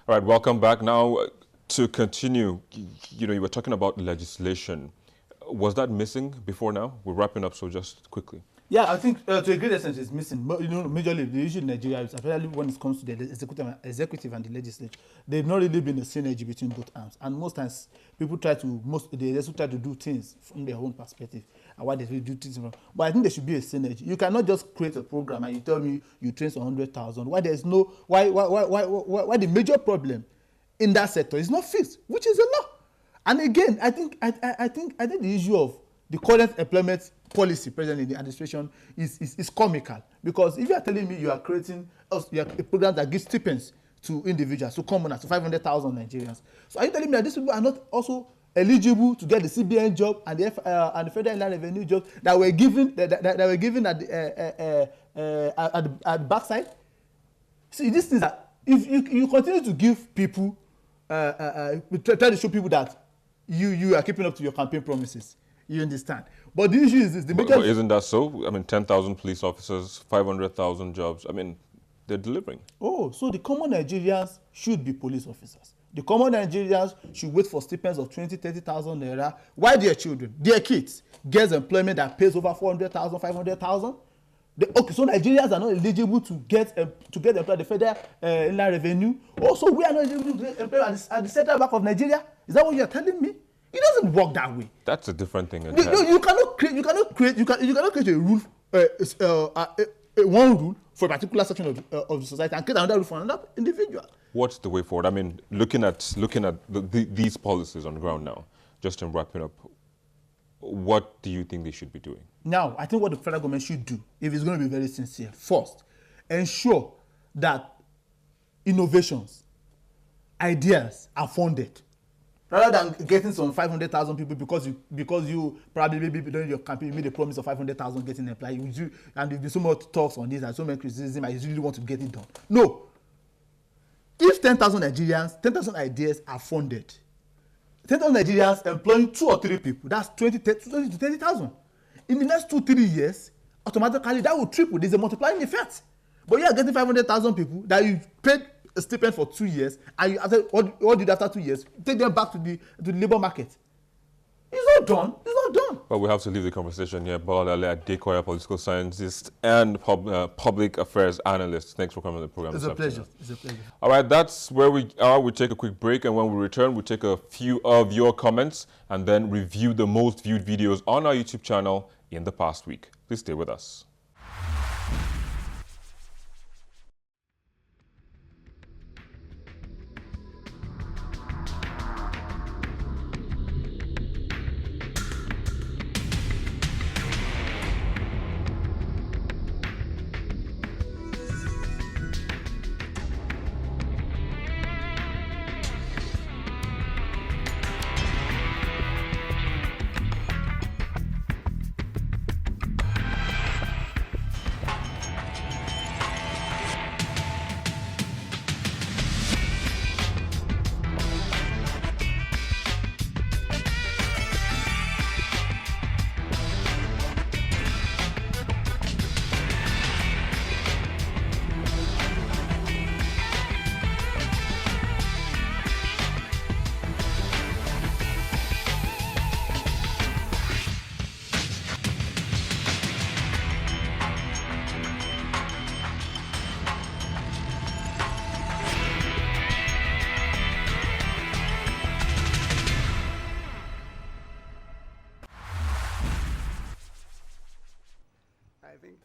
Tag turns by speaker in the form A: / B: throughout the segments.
A: All right, welcome back. Now, to continue, you were talking about legislation. Was that missing before now? We're wrapping up, so just quickly.
B: Yeah, I think to a great extent it's missing. But majorly the issue in Nigeria is especially when it comes to the executive and the legislature, they've not really been a synergy between both arms. And most times people try to do things from their own perspective and why they do things wrong. But I think there should be a synergy. You cannot just create a program and you tell me you train 100,000. Why the major problem in that sector is not fixed, which is a law. And again, I think the issue of the current employment policy present in the administration is comical, because if you are telling me you are creating a program that gives stipends to individuals, to commoners, to 500,000 Nigerians, so are you telling me that these people are not also eligible to get the CBN job and the Federal Inland Revenue job that were given at the backside? See, these things that if you continue to give people, try to show people that you are keeping up to your campaign promises. You understand? But the issue is this.
A: But isn't that so? I mean, 10,000 police officers, 500,000 jobs. I mean, they're delivering.
B: Oh, so the common Nigerians should be police officers. The common Nigerians should wait for stipends of 20,000, 30,000 naira. Why their children, their kids, get employment that pays over 400,000, 500,000? Okay, so Nigerians are not eligible to get employed at the Federal Inland Revenue. Also, we are not eligible to get employed at the Central Bank of Nigeria. Is that what you are telling me? It doesn't work that way.
A: That's a different thing.
B: You cannot create a rule, one rule for a particular section of the society and create another rule for another individual.
A: What's the way forward? I mean, looking at these policies on the ground now, just in wrapping up, what do you think they should be doing?
B: Now, I think what the federal government should do, if it's going to be very sincere, first, ensure that innovations, ideas are funded. Rather than getting some 500,000 people because you probably maybe during your campaign you made a promise of 500,000 getting employed, and there's so much talks on this and so many criticism, I really want to get it done. No. If 10,000 Nigerians, 10,000 ideas are funded, 10,000 Nigerians employing 2 or 3 people, that's 20 to 30,000. In the next 2-3 years, automatically that will triple. There's a multiplying effect. But you are getting 500,000 people that you paid a stipend for 2 years, and you what did after 2 years? Take them back to the labor market. It's not done. It's not done.
A: But we have to leave the conversation here. Boladale Adekoya, political scientist and public affairs analyst. Thanks for coming on the program.
B: It's a pleasure. It's a pleasure.
A: All right, that's where we are. We take a quick break, and when we return, we take a few of your comments and then review the most viewed videos on our YouTube channel in the past week. Please stay with us.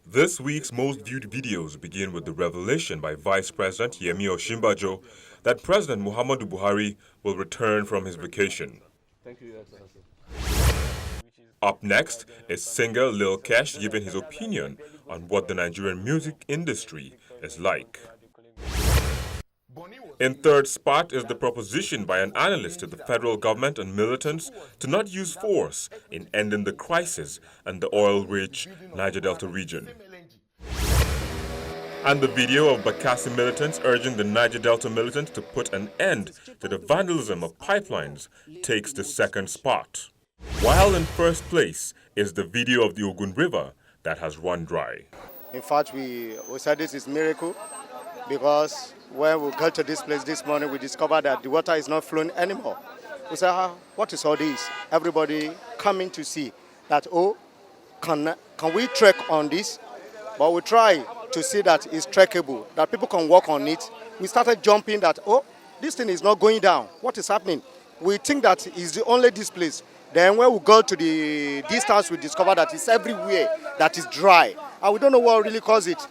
A: This week's most viewed videos begin with the revelation by Vice President Yemi Osinbajo that President Muhammadu Buhari will return from his vacation.
C: Thank you, Excellency.
A: Up next is singer Lil Kesh giving his opinion on what the Nigerian music industry is like. In third spot is the proposition by an analyst to the federal government and militants to not use force in ending the crisis in the oil-rich Niger Delta region. And the video of Bakassi militants urging the Niger Delta militants to put an end to the vandalism of pipelines takes the second spot. While in first place is the video of the Ogun River that has run dry.
D: In fact, we said this is a miracle
C: because when we got to this place this morning, we discovered that the water is not flowing anymore. We said, what is all this? Everybody coming to see that, oh, can we trek on this? But we try to see that it's trekkable, that people can walk on it. We started jumping that, oh, this thing is not going down. What is happening? We think that it's only this place. Then when we go to the distance, we discover that it's everywhere that is dry. And we don't know what really caused it.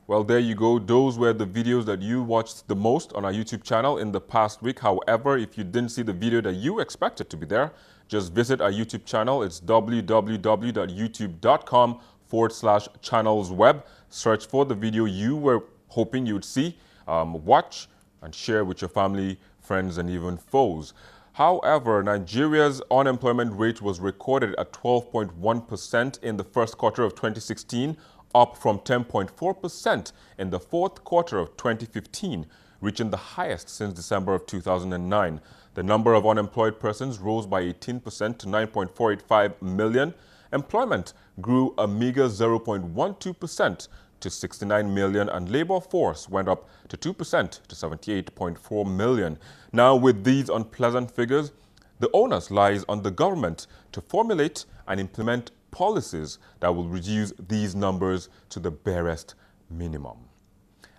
A: Well, there you go. Those were the videos that you watched the most on our YouTube channel in the past week. However, if you didn't see the video that you expected to be there, just visit our YouTube channel. It's www.youtube.com/channelsweb. Search for the video you were hoping you'd see, watch, and share with your family, friends, and even foes. However, Nigeria's unemployment rate was recorded at 12.1% in the first quarter of 2016, up from 10.4% in the fourth quarter of 2015, reaching the highest since December of 2009. The number of unemployed persons rose by 18% to 9.485 million. Employment grew a meager 0.12% to 69 million, and labor force went up to 2% to 78.4 million. Now, with these unpleasant figures, the onus lies on the government to formulate and implement policies that will reduce these numbers to the barest minimum.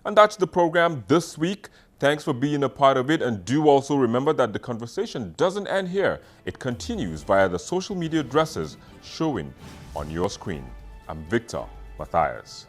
A: And that's the program this week. Thanks for being a part of it, and do also remember that the conversation doesn't end here. It continues via the social media addresses showing on your screen. I'm Victor Matthias.